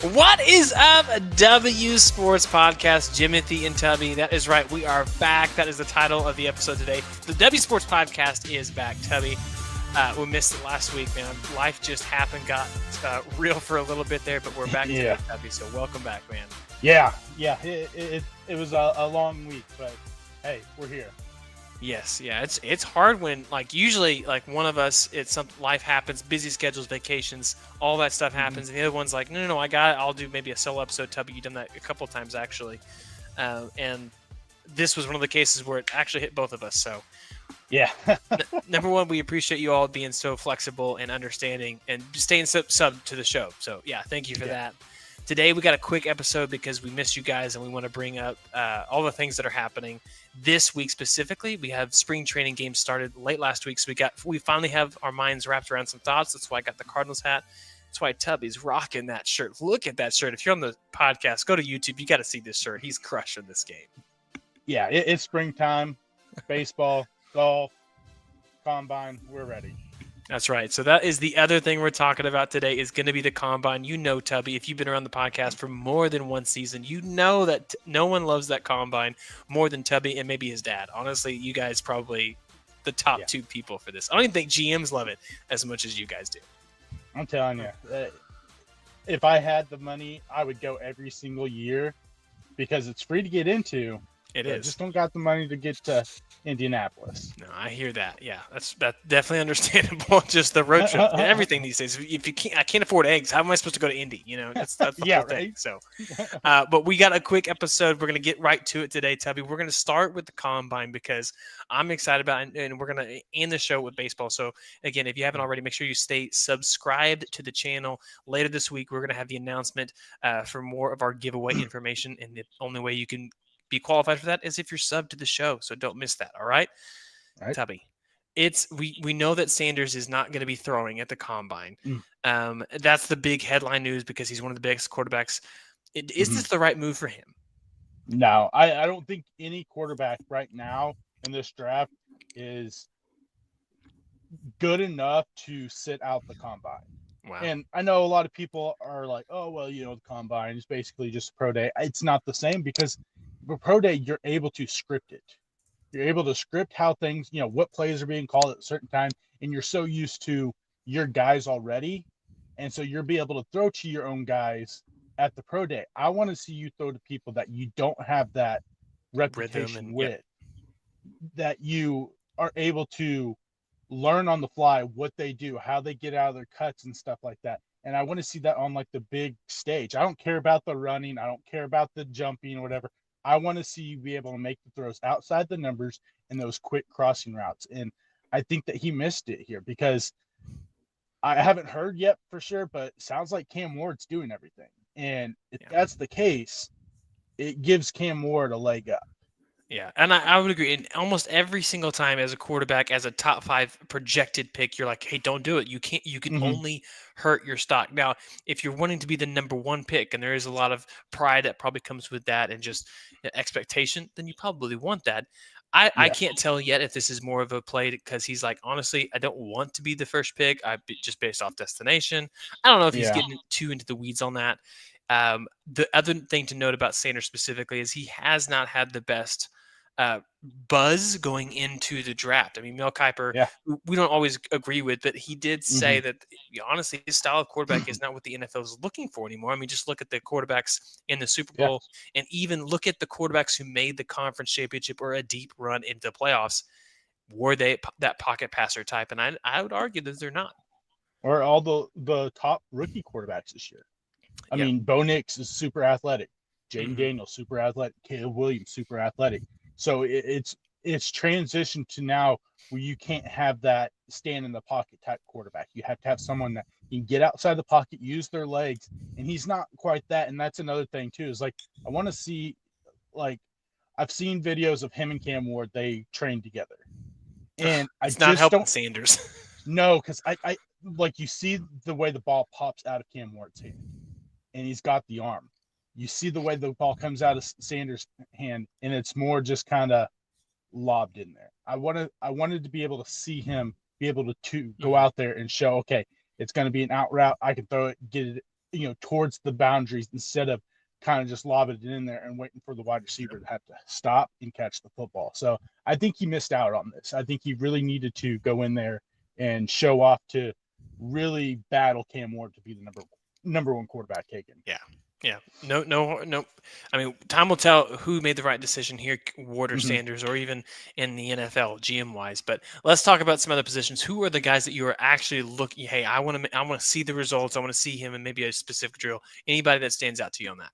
What is up, W Sports Podcast? Jimothy and Tubby. That is right. We are back. That is the title of the episode today. The W Sports Podcast is back, Tubby. We missed it last week, man. Life just happened, got real for a little bit there, but we're back today, Tubby. So welcome back, man. Yeah. It was a long week, but hey, we're here. Yes, yeah. It's hard when usually one of us, it's some life happens, busy schedules, vacations, all that stuff happens, and the other one's like, no, I got it. I'll do maybe a solo episode. Tubby, you've done that a couple of times actually, and this was one of the cases where it actually hit both of us. So yeah. Number one, we appreciate you all being so flexible and understanding and staying sub to the show. So yeah, thank you for that. Today we got a quick episode because we missed you guys and we want to bring up all the things that are happening this week. Specifically, we have spring training games started late last week, so we finally have our minds wrapped around some thoughts. That's why I got the Cardinals hat. That's why Tubby's rocking that shirt. Look at that shirt. If you're on the podcast, go to YouTube. You got to see this shirt. He's crushing this game. Yeah, it's springtime. Baseball, golf, combine. We're ready. That's right. So that is the other thing we're talking about today is going to be the combine. You know, Tubby, if you've been around the podcast for more than one season, you know that no one loves that combine more than Tubby and maybe his dad. Honestly, you guys probably the top two people for this. I don't even think GMs love it as much as you guys do. I'm telling you, if I had the money, I would go every single year because it's free to get into. It is. I just don't got the money to get to Indianapolis. No, I hear that. Yeah, that's definitely understandable. Just the road trip and everything these days. If I can't afford eggs, how am I supposed to go to Indy? You know, that's the whole thing. So, but we got a quick episode. We're gonna get right to it today, Tubby. We're gonna start with the combine because I'm excited about it, and we're gonna end the show with baseball. So again, if you haven't already, make sure you stay subscribed to the channel. Later this week, we're gonna have the announcement for more of our giveaway information, and the only way you can be qualified for that is if you're subbed to the show. So don't miss that. All right. Tubby. We know that Sanders is not going to be throwing at the combine. That's the big headline news because he's one of the biggest quarterbacks. Is this the right move for him? No, I don't think any quarterback right now in this draft is good enough to sit out the combine. Wow. And I know a lot of people are like, oh, well, you know, the combine is basically just a pro day. It's not the same because the pro day, you're able to script it. You're able to script how things, you know, what plays are being called at a certain time. And you're so used to your guys already. And so you'll be able to throw to your own guys at the pro day. I want to see you throw to people that you don't have that reputation with, that you are able to learn on the fly what they do, how they get out of their cuts and stuff like that. And I want to see that on like the big stage. I don't care about the running. I don't care about the jumping or whatever. I want to see you be able to make the throws outside the numbers and those quick crossing routes. And I think that he missed it here because I haven't heard yet for sure, but it sounds like Cam Ward's doing everything. And if that's the case, it gives Cam Ward a leg up. Yeah, and I would agree. And almost every single time as a quarterback, as a top 5 projected pick, you're like, hey, don't do it. You can't. You can only hurt your stock. Now, if you're wanting to be the number 1 pick, and there is a lot of pride that probably comes with that and just expectation, then you probably want that. I can't tell yet if this is more of a play because he's like, honestly, I don't want to be the first pick. Just based off destination. I don't know if he's getting too into the weeds on that. The other thing to note about Sanders specifically is he has not had the best buzz going into the draft. I mean, Mel Kiper, we don't always agree with, but he did say that honestly, his style of quarterback is not what the NFL is looking for anymore. I mean, just look at the quarterbacks in the Super Bowl and even look at the quarterbacks who made the conference championship or a deep run into the playoffs. Were they that pocket passer type? And I would argue that they're not. Or all the top rookie quarterbacks this year. I mean, Bo Nix is super athletic. Jaden Daniels, super athletic. Caleb Williams, super athletic. So it's transitioned to now where you can't have that stand in the pocket type quarterback. You have to have someone that can get outside the pocket, use their legs, and he's not quite that. And that's another thing too. Is like I want to see, like I've seen videos of him and Cam Ward. They train together, and it's not helping Sanders. No, because I like you see the way the ball pops out of Cam Ward's hand, and he's got the arm. You see the way the ball comes out of Sanders' hand, and it's more just kind of lobbed in there. I wanted to be able to see him be able to go out there and show, okay, it's going to be an out route. I can throw it, get it towards the boundaries instead of kind of just lobbing it in there and waiting for the wide receiver to have to stop and catch the football. So I think he missed out on this. I think he really needed to go in there and show off to really battle Cam Ward to be the number one quarterback taken. Yeah. No. I mean, time will tell who made the right decision here, Ward or Sanders, or even in the NFL, GM wise. But let's talk about some other positions. Who are the guys that you are actually looking? Hey, I want to see the results. I want to see him and maybe a specific drill. Anybody that stands out to you on that?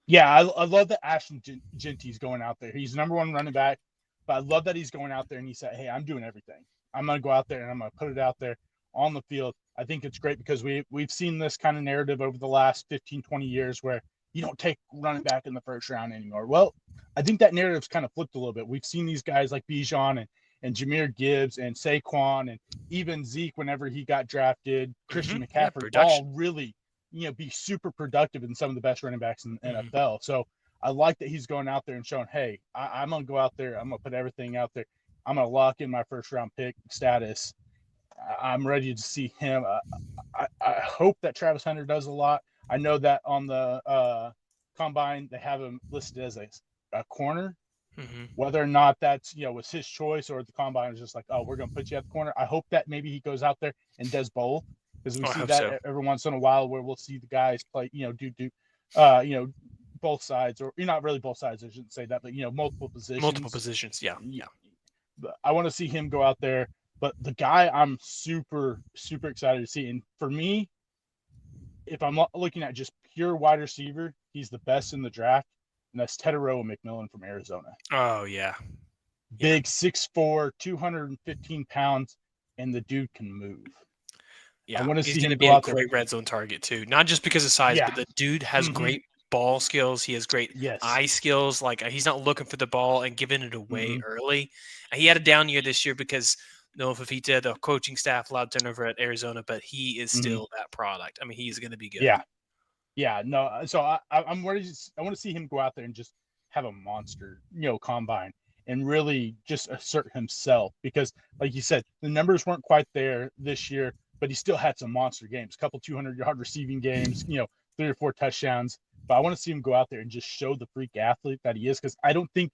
Yeah, I love that Ashton Genty's going out there. He's number one running back, but I love that he's going out there and he said, "Hey, I'm doing everything. I'm going to go out there and I'm going to put it out there on the field." I think it's great because we've seen this kind of narrative over the last 15, 20 years where you don't take running back in the first round anymore. Well, I think that narrative's kind of flipped a little bit. We've seen these guys like Bijan and Jahmyr Gibbs and Saquon and even Zeke whenever he got drafted, Christian McCaffrey, all really be super productive in some of the best running backs in the NFL. So I like that he's going out there and showing, hey, I'm going to go out there. I'm going to put everything out there. I'm going to lock in my first round pick status. I'm ready to see him. I hope that Travis Hunter does a lot. I know that on the combine, they have him listed as a corner. Whether or not that's, was his choice or the combine was just like, oh, we're going to put you at the corner. I hope that maybe he goes out there and does both. Because we see that every once in a while where we'll see the guys play, do both sides, or not really both sides. I shouldn't say that, but multiple positions. Multiple positions, yeah. But I want to see him go out there. But the guy I'm super, super excited to see, and for me, if I'm looking at just pure wide receiver, he's the best in the draft, and that's Tetairoa McMillan from Arizona. Oh yeah, big 6'4", 215 pounds, and the dude can move. Yeah, I want to see him be a great red zone target too. Not just because of size, but the dude has great ball skills. He has great eye skills. Like, he's not looking for the ball and giving it away early. He had a down year this year because Noah Fafita, the coaching staff, allowed turnover at Arizona, but he is still that product. I mean, he's going to be good. Yeah. No. So I'm ready. I want to see him go out there and just have a monster, combine and really just assert himself, because, like you said, the numbers weren't quite there this year, but he still had some monster games, a couple 200-yard receiving games, 3 or 4 touchdowns. But I want to see him go out there and just show the freak athlete that he is, because I don't think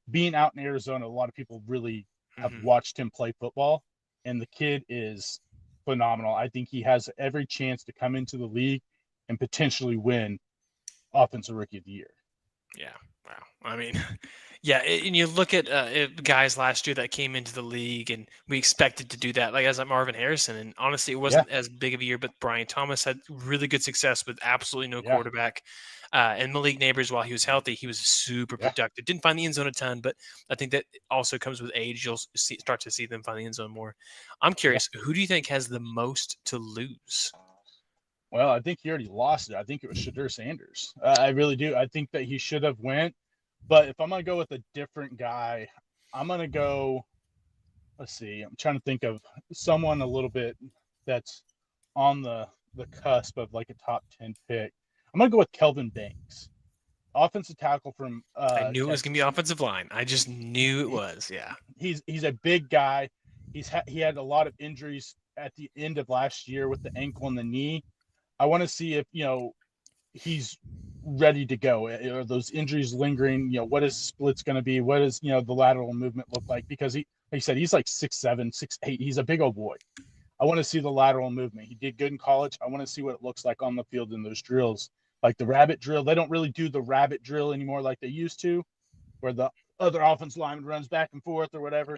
being out in Arizona, a lot of people really have watched him play football, and the kid is phenomenal. I think he has every chance to come into the league and potentially win Offensive Rookie of the Year. Yeah. Wow. I mean, yeah, and you look at guys last year that came into the league, and we expected to do that, like as Marvin Harrison. And honestly, it wasn't as big of a year, but Brian Thomas had really good success with absolutely no quarterback. And Malik Neighbors, while he was healthy, he was super productive. Didn't find the end zone a ton, but I think that also comes with age. You'll start to see them find the end zone more. I'm curious, who do you think has the most to lose? Well, I think he already lost it. I think it was Shedeur Sanders. I really do. I think that he should have went. But if I'm going to go with a different guy, I'm going to go, let's see, I'm trying to think of someone a little bit that's on the cusp of like a top 10 pick. I'm going to go with Kelvin Banks, offensive tackle from I knew it was going to be offensive line. I just knew it was, yeah. He's a big guy. He had a lot of injuries at the end of last year with the ankle and the knee. I want to see if, he's ready to go. Are those injuries lingering? What is splits going to be? What is, the lateral movement look like? Because like you said, he's like 6'7", 6'8". He's a big old boy. I want to see the lateral movement. He did good in college. I want to see what it looks like on the field in those drills, like the rabbit drill. They don't really do the rabbit drill anymore like they used to, where the other offensive lineman runs back and forth or whatever.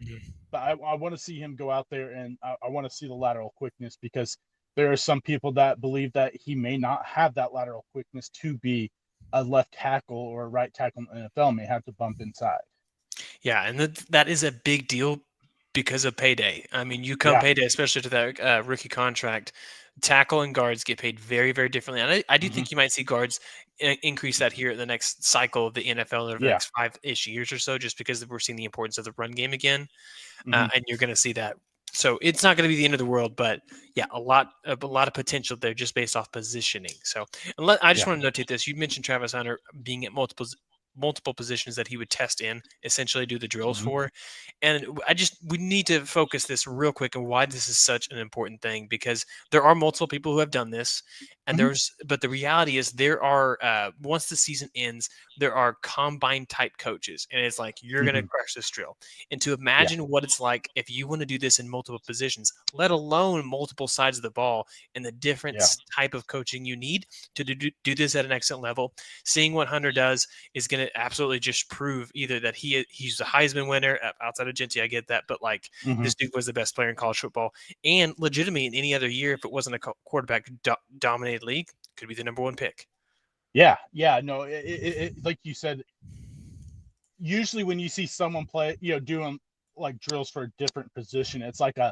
But I want to see him go out there, and I want to see the lateral quickness, because there are some people that believe that he may not have that lateral quickness to be a left tackle, or a right tackle in the NFL may have to bump inside. Yeah, and that is a big deal because of payday. I mean, you come payday, especially to that rookie contract, tackle and guards get paid very, very differently. And I do think you might see guards increase that here in the next cycle of the NFL over the next 5-ish years or so, just because we're seeing the importance of the run game again. And you're going to see that. So it's not going to be the end of the world, but yeah, a lot of potential there just based off positioning. So I just want to notate this. You mentioned Travis Hunter being at multiple multiple positions that he would test in, essentially do the drills Mhm. for. And we need to focus this real quick on why this is such an important thing, because there are multiple people who have done this, and Mhm. but the reality is there are once the season ends, there are combine type coaches, and it's like you're going to Mhm. crush this drill. And to Yeah. imagine what it's like if you want to do this in multiple positions, let alone multiple sides of the ball, and the different Yeah. type of coaching you need to do this at an excellent level. Seeing what Hunter does is going to absolutely just prove either that he's a Heisman winner outside of Genty. I get that, but like Mhm. this dude was the best player in college football, and legitimately in any other year, if it wasn't a quarterback dominated league, could be the number one pick. Yeah. Yeah. No, like you said, usually when you see someone play, doing like drills for a different position, it's like an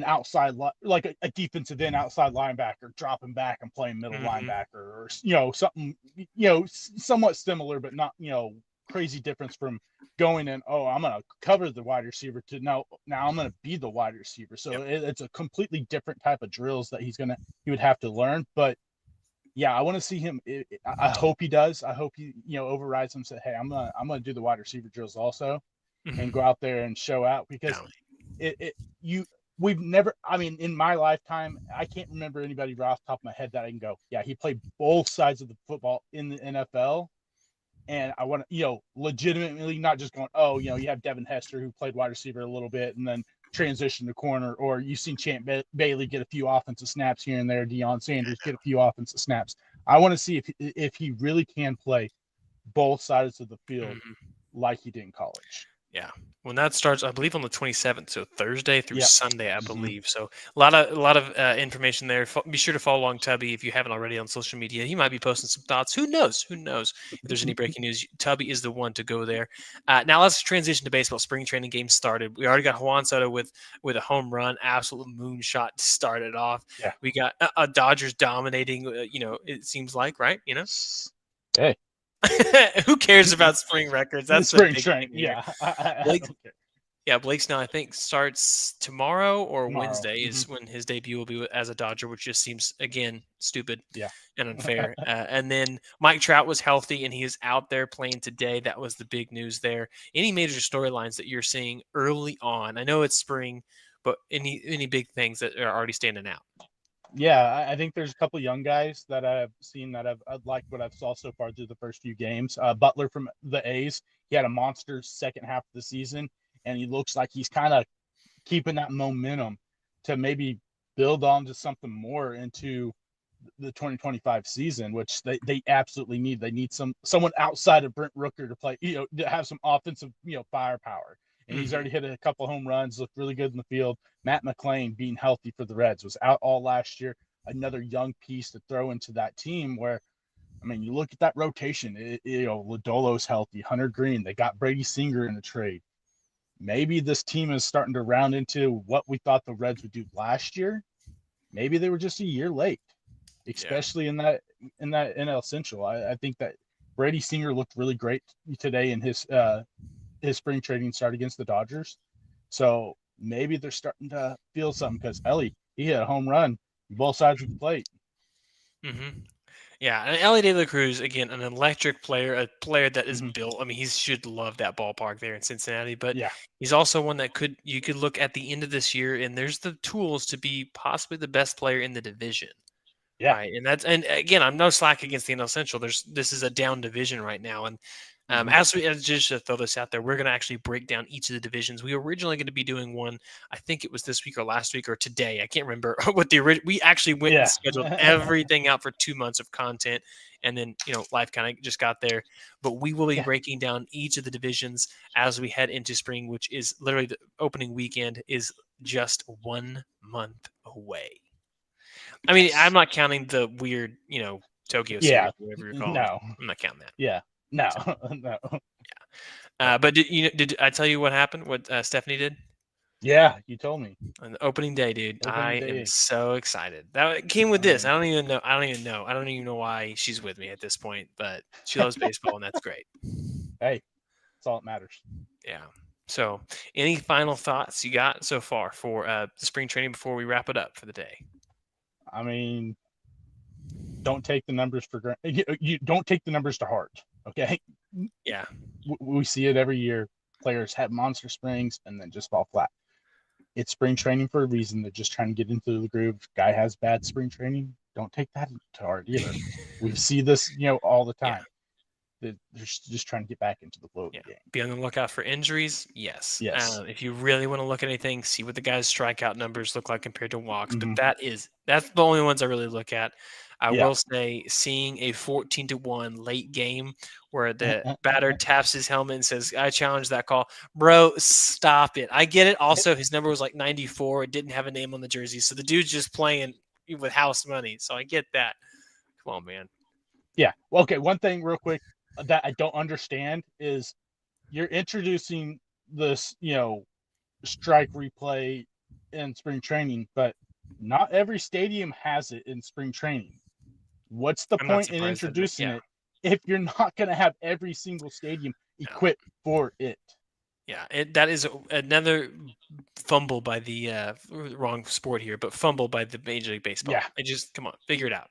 outside, like a defensive end outside linebacker dropping back and playing middle Mm-hmm. linebacker, or something, somewhat similar, but not crazy difference from going in. Oh, I'm gonna cover the wide receiver to now I'm gonna be the wide receiver. So Yep. it's a completely different type of drills that he would have to learn. But yeah, I want to see him. I hope he does. I hope he overrides him. Say, hey, I'm gonna do the wide receiver drills also, and go Mm-hmm. out there and show out, because No. you we've never, I mean, in my lifetime, I can't remember anybody right off the top of my head that I can go, yeah, he played both sides of the football in the NFL. And I want to, legitimately, not just going, oh, you have Devin Hester who played wide receiver a little bit and then transitioned to corner, or you've seen Champ Bailey get a few offensive snaps here and there, Deion Sanders get a few offensive snaps. I want to see if he really can play both sides of the field Mm-hmm. like he did in college. Yeah. When that starts, I believe on the 27th, so Thursday through Yep. Sunday, I Mm-hmm. believe. So a lot of information there. Be sure to follow along Tubby if you haven't already on social media. He might be posting some thoughts. Who knows? Who knows if there's any breaking news? Tubby is the one to go there. Now let's transition to baseball. Spring training game started. We already got Juan Soto with a home run, absolute moonshot to start it off. Yeah. We got Dodgers dominating. It seems like, right? Hey. Who cares about spring records? That's the Spring big training. thing here. Yeah. I Blake don't care. Yeah, Blake Snell, I think, starts tomorrow or Tomorrow. Wednesday Mm-hmm. is when his debut will be as a Dodger, which just seems, again, stupid Yeah. and unfair. And then Mike Trout was healthy and he is out there playing today. That was the big news there. Any major storylines that you're seeing early on? I know it's spring, but any big things that are already standing out? Yeah, I think there's a couple young guys that I've seen that I've liked what I've saw so far through the first few games. Butler from the A's, he had a monster second half of the season, and he looks like he's kind of keeping that momentum to maybe build on to something more into the 2025 season, which they absolutely need. They need someone outside of Brent Rooker to play, to have some offensive, firepower. And he's Mm-hmm. already hit a couple home runs, looked really good in the field. Matt McClain, being healthy for the Reds, was out all last year. Another young piece to throw into that team where, I mean, you look at that rotation, Lodolo's healthy, Hunter Green, they got Brady Singer in the trade. Maybe this team is starting to round into what we thought the Reds would do last year. Maybe they were just a year late, Yeah. especially in that NL Central. I think that Brady Singer looked really great today in his spring training start against the Dodgers. So maybe they're starting to feel something, because Ellie, he hit a home run both sides of the plate. Mm-hmm. Yeah, and Ellie De La Cruz, again, an electric player, a player that is Mm-hmm. built. I mean, he should love that ballpark there in Cincinnati, but Yeah. he's also one that you could look at the end of this year, and there's the tools to be possibly the best player in the division. Yeah. Right, and again, I'm no slack against the NL Central. This is a down division right now, and Mm-hmm. as just to throw this out there, we're going to actually break down each of the divisions. We were originally going to be doing one. I think it was this week or last week or today. I can't remember what we actually went and Yeah. scheduled everything out for 2 months of content, and then life kind of just got there. But we will be Yeah. breaking down each of the divisions as we head into spring, which is literally the opening weekend is just 1 month away. I mean, I'm Yes. not counting the weird, Tokyo Yeah. series, whatever you're calling it. No. I'm not counting that. Yeah. No. So, No. but did I tell you what happened? What Stephanie did Yeah. You told me. on the opening day, dude? I Opening am day. so excited. That came with I this. mean, I don't even know. I don't even know. I don't even know why she's with me at this point, but she loves baseball, and that's great. hey, that's all that matters. Yeah. So, any final thoughts you got so far for the spring training before we wrap it up for the day? I mean, don't take the numbers for granted. You don't take the numbers to heart. Okay. Yeah. We see it every year. Players have monster springs and then just fall flat. It's spring training for a reason. They're just trying to get into the groove. Guy has bad spring training. Don't take that to heart either. We see this, all the Yeah. time. They're just trying to get back into the flow of the game. Be on the lookout for injuries. Yes. Yes. If you really want to look at anything, see what the guy's strikeout numbers look like compared to walks. Mhm. But that's the only ones I really look at. I Yeah. will say, seeing a 14-1 late game where the batter taps his helmet and says, "I challenge that call," bro. Stop it. I get it. Also, his number was like 94. It didn't have a name on the jersey, so the dude's just playing with house money. So I get that. Come on, man. Yeah. Well, okay. One thing, real quick, that I don't understand is you're introducing this, strike replay in spring training, but not every stadium has it in spring training. What's the I'm not point in surprised at that. introducing Yeah. it if you're not going to have every single stadium equipped for it? Yeah, that is another fumble by the wrong sport here, but fumble by the Major League Baseball. Yeah. Come on, figure it out.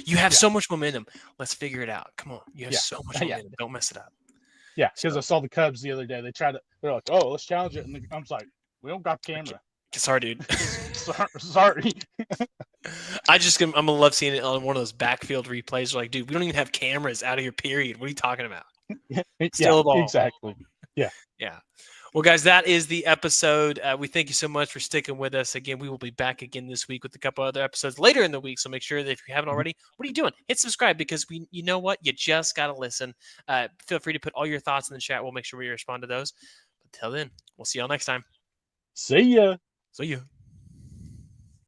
You have so much momentum. Let's figure it out. Come on, you have Yeah. so much momentum. Don't mess it up. Yeah, because I saw the Cubs the other day. They're like, "Oh, let's challenge it," and I'm like, "We don't got camera." Sorry, dude. Sorry. I'm gonna love seeing it on one of those backfield replays. Like, dude, we don't even have cameras out of here. Period. What are you talking about? Still a ball. Exactly. Yeah. Yeah. Well, guys, that is the episode. We thank you so much for sticking with us. Again, we will be back again this week with a couple other episodes later in the week. So make sure that if you haven't already, what are you doing? Hit subscribe, because you know what? You just got to listen. Feel free to put all your thoughts in the chat. We'll make sure we respond to those. Until then, we'll see y'all next time. See ya. See ya.